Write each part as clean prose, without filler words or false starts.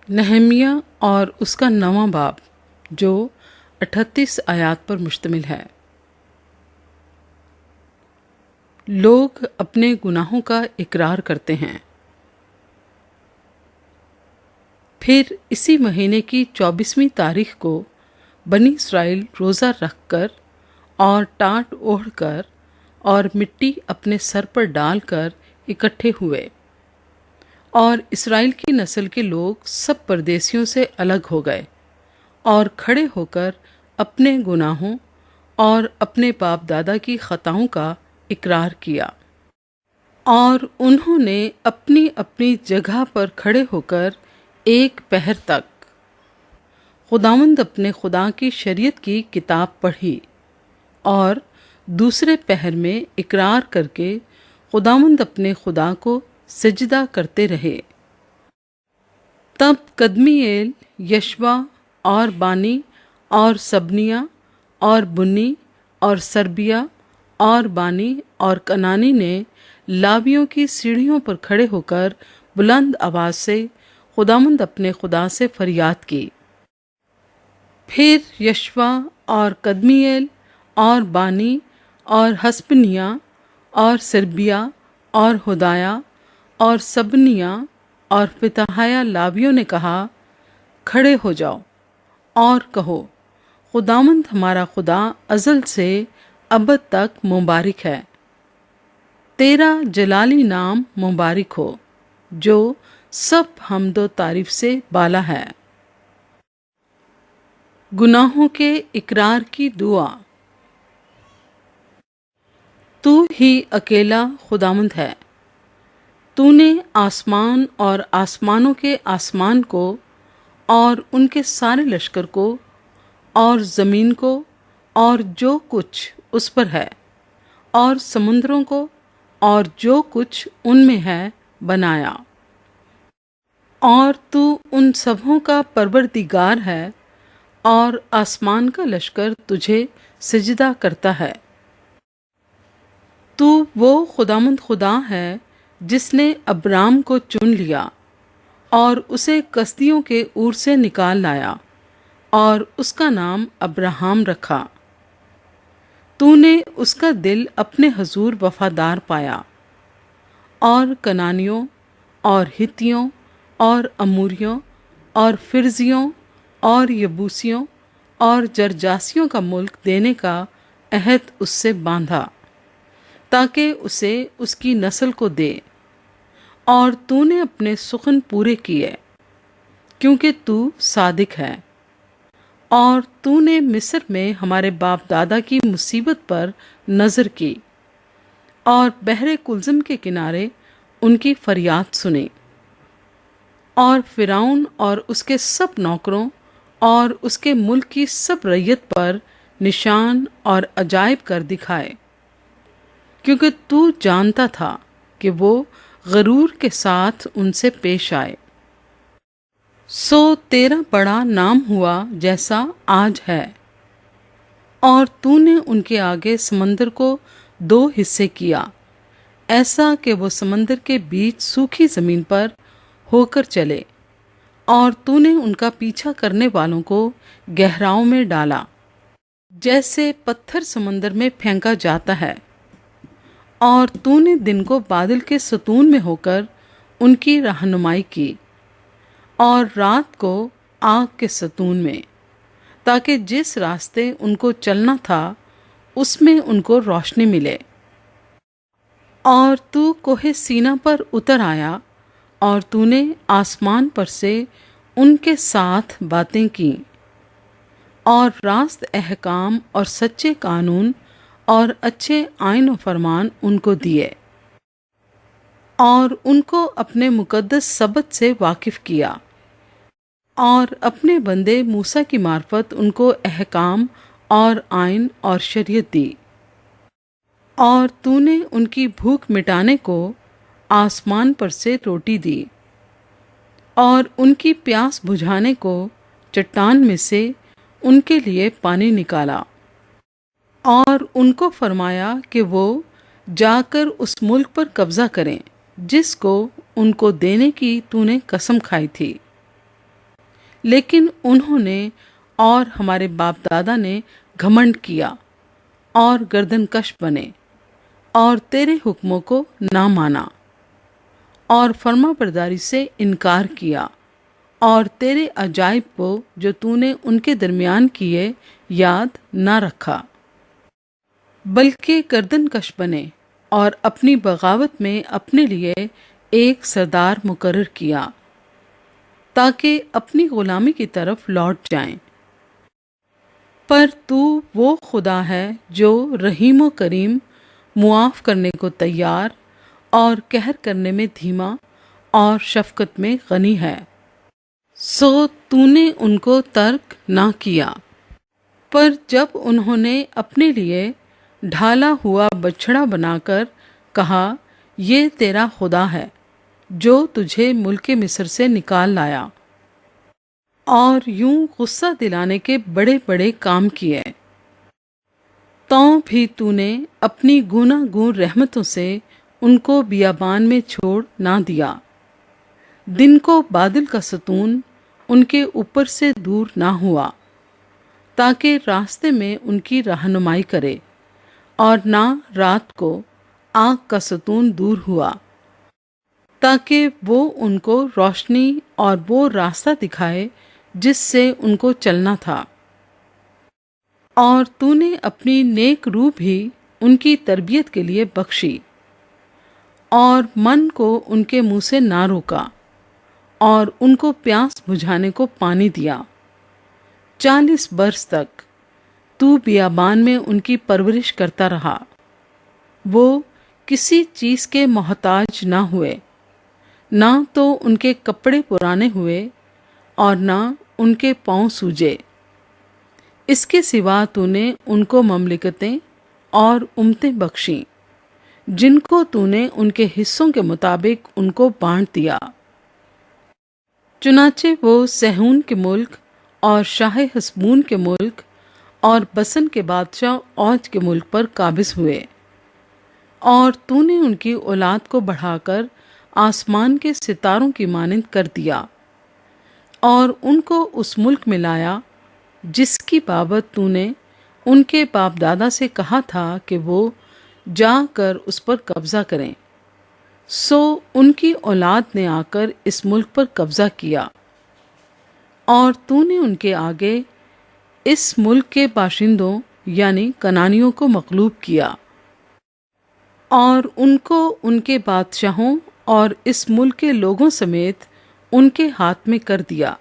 نہمیہ اور اس کا 9واں باب جو 38 آیات پر مشتمل ہے۔ لوگ اپنے گناہوں کا اقرار کرتے ہیں۔ پھر اسی مہینے کی 24ویں تاریخ کو بنی اسرائیل روزہ رکھ کر اور ٹاٹ اوڑھ کر اور مٹی اپنے سر پر ڈال کر اکٹھے ہوئے، اور اسرائیل کی نسل کے لوگ سب پردیسیوں سے الگ ہو گئے اور کھڑے ہو کر اپنے گناہوں اور اپنے باپ دادا کی خطاؤں کا اقرار کیا، اور انہوں نے اپنی اپنی جگہ پر کھڑے ہو کر ایک پہر تک خداوند اپنے خدا کی شریعت کی کتاب پڑھی، اور دوسرے پہر میں اقرار کر کے خداوند اپنے خدا کو سجدہ کرتے رہے۔ تب قدمییل، یشوا اور بانی اور سبنیہ اور بنی اور سربیہ اور بانی اور کنانی نے لاویوں کی سیڑھیوں پر کھڑے ہو کر بلند آواز سے خداوند اپنے خدا سے فریاد کی۔ پھر یشوا اور قدمییل اور بانی اور حسبنیہ اور سربیہ اور ہدایہ اور سبنیہ اور پتحیہ لاویوں نے کہا، کھڑے ہو جاؤ اور کہو، خداوند ہمارا خدا ازل سے ابد تک مبارک ہے، تیرا جلالی نام مبارک ہو جو سب حمد و تعریف سے بالا ہے۔ گناہوں کے اقرار کی دعا۔ تو ہی اکیلا خداوند ہے، تو نے آسمان اور آسمانوں کے آسمان کو اور ان کے سارے لشکر کو اور زمین کو اور جو کچھ اس پر ہے اور سمندروں کو اور جو کچھ ان میں ہے بنایا، اور تو ان سبوں کا پروردگار ہے، اور آسمان کا لشکر تجھے سجدہ کرتا ہے۔ تو وہ خداوند خدا ہے جس نے ابرام کو چن لیا اور اسے کسدیوں کے اور سے نکال لایا اور اس کا نام ابراہام رکھا۔ تو نے اس کا دل اپنے حضور وفادار پایا، اور کنانیوں اور ہتیوں اور اموریوں اور فرزیوں اور یبوسیوں اور جرجاسیوں کا ملک دینے کا عہد اس سے باندھا تاکہ اسے اس کی نسل کو دے، اور تو نے اپنے سخن پورے کیے کیونکہ تو صادق ہے، اور تو نے مصر میں ہمارے باپ دادا کی مصیبت پر نظر کی اور بحر کلزم کے کنارے ان کی فریاد سنی، اور فرعون اور اس کے سب نوکروں اور اس کے ملک کی سب رعیت پر نشان اور عجائب کر دکھائے، کیونکہ تو جانتا تھا کہ وہ غرور کے ساتھ ان سے پیش آئے۔ سو تیرا بڑا نام ہوا جیسا آج ہے، اور تو نے ان کے آگے سمندر کو 2 حصے کیا، ایسا کہ وہ سمندر کے بیچ سوکھی زمین پر ہو کر چلے، اور تو نے ان کا پیچھا کرنے والوں کو گہراؤں میں ڈالا جیسے پتھر سمندر میں پھینکا جاتا ہے، اور تو نے دن کو بادل کے ستون میں ہو کر ان کی رہنمائی کی، اور رات کو آگ کے ستون میں، تاکہ جس راستے ان کو چلنا تھا اس میں ان کو روشنی ملے۔ اور تو کوہ سینا پر اتر آیا، اور تو نے آسمان پر سے ان کے ساتھ باتیں کیں، اور راست احکام اور سچے قانون اور اچھے آئین و فرمان ان کو دیے، اور ان کو اپنے مقدس سبت سے واقف کیا، اور اپنے بندے موسیٰ کی معرفت ان کو احکام اور آئین اور شریعت دی، اور تو نے ان کی بھوک مٹانے کو آسمان پر سے روٹی دی، اور ان کی پیاس بجھانے کو چٹان میں سے ان کے لیے پانی نکالا، اور ان کو فرمایا کہ وہ جا کر اس ملک پر قبضہ کریں جس کو ان کو دینے کی تو نے قسم کھائی تھی، لیکن انہوں نے اور ہمارے باپ دادا نے گھمنڈ کیا اور گردن کش بنے اور تیرے حکموں کو نہ مانا اور فرما برداری سے انکار کیا اور تیرے عجائب کو جو تو نے ان کے درمیان کیے یاد نہ رکھا، بلکہ گردن کش بنے اور اپنی بغاوت میں اپنے لیے ایک سردار مقرر کیا تاکہ اپنی غلامی کی طرف لوٹ جائیں۔ پر تو وہ خدا ہے جو رحیم و کریم، معاف کرنے کو تیار اور قہر کرنے میں دھیما اور شفقت میں غنی ہے۔ سو تو نے ان کو ترک نہ کیا، پر جب انہوں نے اپنے لیے ڈھالا ہوا بچھڑا بنا کر کہا یہ تیرا خدا ہے جو تجھے ملک مصر سے نکال لایا، اور یوں غصہ دلانے کے بڑے بڑے کام کیے، تو بھی تو نے اپنی گناہ گون رحمتوں سے ان کو بیابان میں چھوڑ نہ دیا، دن کو بادل کا ستون ان کے اوپر سے دور نہ ہوا تاکہ راستے میں ان کی رہنمائی کرے، اور نہ رات کو آنکھ کا ستون دور ہوا تاکہ وہ ان کو روشنی اور وہ راستہ دکھائے جس سے ان کو چلنا تھا۔ اور تو نے اپنی نیک روح بھی ان کی تربیت کے لیے بخشی، اور من کو ان کے منہ سے نہ روکا، اور ان کو پیاس بجھانے کو پانی دیا۔ 40 برس تک تو بیابان میں ان کی پرورش کرتا رہا، وہ کسی چیز کے محتاج نہ ہوئے، نہ تو ان کے کپڑے پرانے ہوئے اور نہ ان کے پاؤں سوجے۔ اس کے سوا تو نے ان کو مملکتیں اور امتیں بخشیں جن کو تو نے ان کے حصوں کے مطابق ان کو بانٹ دیا۔ چنانچہ وہ سیہون کے ملک اور شاہ حسبون کے ملک اور بسن کے بادشاہ اوج کے ملک پر قابض ہوئے، اور تو نے ان کی اولاد کو بڑھا کر آسمان کے ستاروں کی مانند کر دیا، اور ان کو اس ملک میں لایا جس کی بابت تو نے ان کے باپ دادا سے کہا تھا کہ وہ جا کر اس پر قبضہ کریں۔ سو ان کی اولاد نے آ کر اس ملک پر قبضہ کیا، اور تو نے ان کے آگے اس ملک کے باشندوں یعنی کنانیوں کو مغلوب کیا، اور ان کو ان کے بادشاہوں اور اس ملک کے لوگوں سمیت ان کے ہاتھ میں کر دیا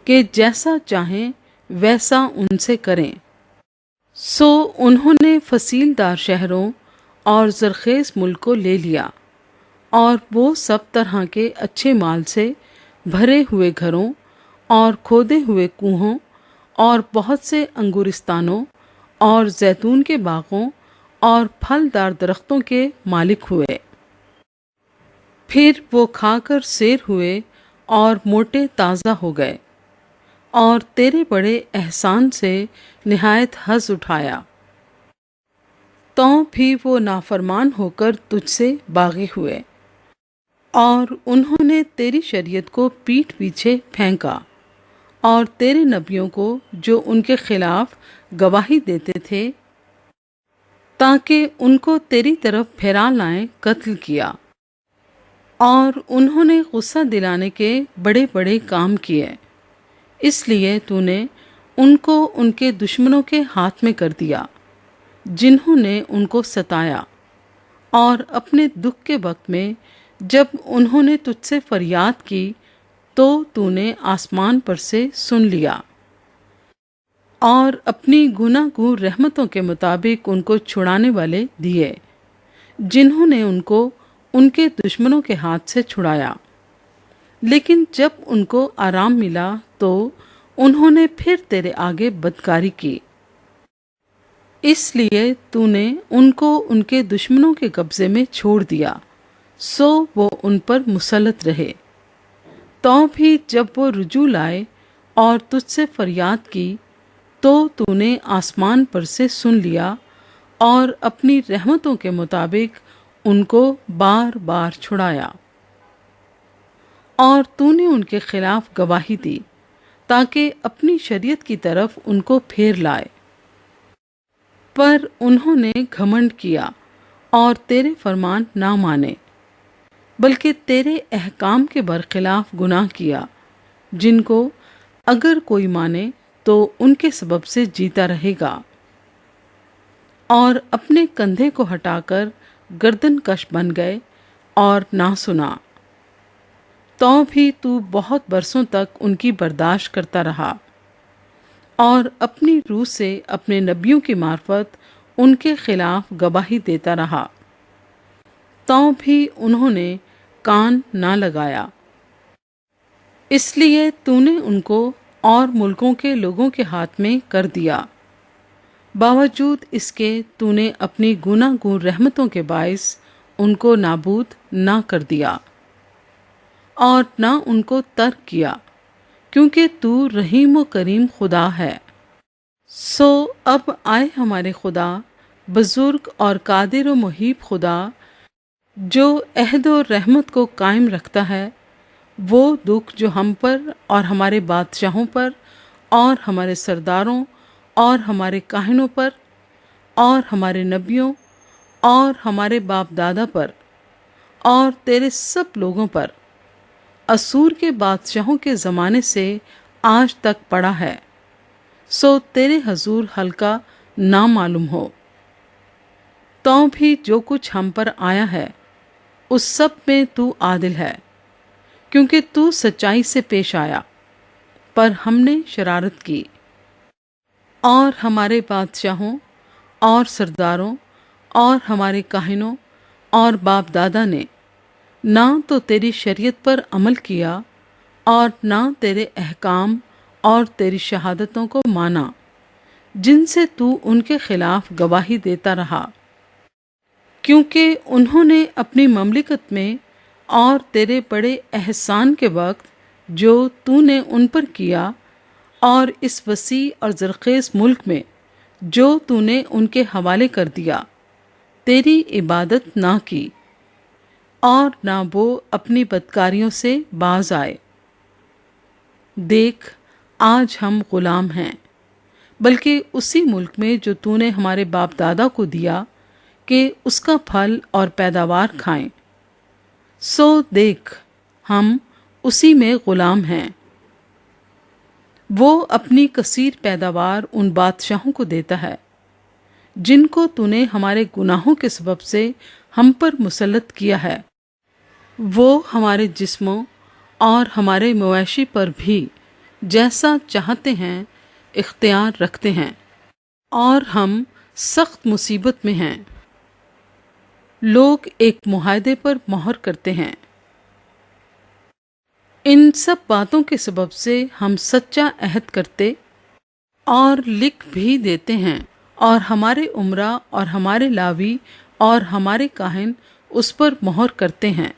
کہ جیسا چاہیں ویسا ان سے کریں۔ سو انہوں نے فصیل دار شہروں اور زرخیز ملک کو لے لیا، اور وہ سب طرح کے اچھے مال سے بھرے ہوئے گھروں اور کھودے ہوئے کنووں اور بہت سے انگورستانوں اور زیتون کے باغوں اور پھلدار درختوں کے مالک ہوئے۔ پھر وہ کھا کر سیر ہوئے اور موٹے تازہ ہو گئے، اور تیرے بڑے احسان سے نہایت حظ اٹھایا، تو بھی وہ نافرمان ہو کر تجھ سے باغی ہوئے، اور انہوں نے تیری شریعت کو پیٹھ پیچھے پھینکا، اور تیرے نبیوں کو جو ان کے خلاف گواہی دیتے تھے تاکہ ان کو تیری طرف پھیرا لائیں قتل کیا، اور انہوں نے غصہ دلانے کے بڑے بڑے کام کیے، اس لیے تو نے ان کو ان کے دشمنوں کے ہاتھ میں کر دیا جنہوں نے ان کو ستایا، اور اپنے دکھ کے وقت میں جب انہوں نے تجھ سے فریاد کی تو نے آسمان پر سے سن لیا، اور اپنی گناہ گور رحمتوں کے مطابق ان کو چھڑانے والے دیے جنہوں نے ان کو ان کے دشمنوں کے ہاتھ سے چھڑایا۔ لیکن جب ان کو آرام ملا تو انہوں نے پھر تیرے آگے بدکاری کی، اس لیے تو نے ان کو ان کے دشمنوں کے قبضے میں چھوڑ دیا، سو وہ ان پر مسلط رہے۔ تو بھی جب وہ رجوع لائے اور تجھ سے فریاد کی تو نے آسمان پر سے سن لیا، اور اپنی رحمتوں کے مطابق ان کو بار بار چھڑایا، اور تو نے ان کے خلاف گواہی دی تاکہ اپنی شریعت کی طرف ان کو پھیر لائے۔ پر انہوں نے گھمنڈ کیا اور تیرے فرمان نہ مانے، بلکہ تیرے احکام کے برخلاف گناہ کیا، جن کو اگر کوئی مانے تو ان کے سبب سے جیتا رہے گا، اور اپنے کندھے کو ہٹا کر گردن کش بن گئے اور نہ سنا۔ تو بھی تو بہت برسوں تک ان کی برداشت کرتا رہا، اور اپنی روح سے اپنے نبیوں کی معرفت ان کے خلاف گواہی دیتا رہا، تو بھی انہوں نے کان نہ لگایا۔ اس لیے تو نے ان کو اور ملکوں کے لوگوں کے ہاتھ میں کر دیا، باوجود اس کے تو نے اپنی گناہ گون رحمتوں کے باعث ان کو نابود نہ کر دیا اور نہ ان کو ترک کیا، کیونکہ تو رحیم و کریم خدا ہے۔ سو اب آئے ہمارے خدا، بزرگ اور قادر و محیب خدا، جو عہد و رحمت کو قائم رکھتا ہے، وہ دکھ جو ہم پر اور ہمارے بادشاہوں پر اور ہمارے سرداروں اور ہمارے کاہنوں پر اور ہمارے نبیوں اور ہمارے باپ دادا پر اور تیرے سب لوگوں پر اسور کے بادشاہوں کے زمانے سے آج تک پڑا ہے، سو تیرے حضور ہلکا نہ معلوم ہو۔ تو بھی جو کچھ ہم پر آیا ہے اس سب میں تو عادل ہے، کیونکہ تو سچائی سے پیش آیا، پر ہم نے شرارت کی، اور ہمارے بادشاہوں اور سرداروں اور ہمارے کاہنوں اور باپ دادا نے نہ تو تیری شریعت پر عمل کیا اور نہ تیرے احکام اور تیری شہادتوں کو مانا، جن سے تو ان کے خلاف گواہی دیتا رہا، کیونکہ انہوں نے اپنی مملکت میں اور تیرے بڑے احسان کے وقت جو تو نے ان پر کیا اور اس وسیع اور زرخیز ملک میں جو تو نے ان کے حوالے کر دیا، تیری عبادت نہ کی، اور نہ وہ اپنی بدکاریوں سے باز آئے۔ دیکھ، آج ہم غلام ہیں، بلکہ اسی ملک میں جو تو نے ہمارے باپ دادا کو دیا کہ اس کا پھل اور پیداوار کھائیں۔ سو دیکھ، ہم اسی میں غلام ہیں۔ وہ اپنی کثیر پیداوار ان بادشاہوں کو دیتا ہے جن کو تو نے ہمارے گناہوں کے سبب سے ہم پر مسلط کیا ہے۔ وہ ہمارے جسموں اور ہمارے مویشی پر بھی جیسا چاہتے ہیں اختیار رکھتے ہیں، اور ہم سخت مصیبت میں ہیں۔ لوگ ایک معاہدے پر مہر کرتے ہیں۔ ان سب باتوں کے سبب سے ہم سچا عہد کرتے اور لکھ بھی دیتے ہیں، اور ہمارے امراء اور ہمارے لاوی اور ہمارے کاہن اس پر مہر کرتے ہیں۔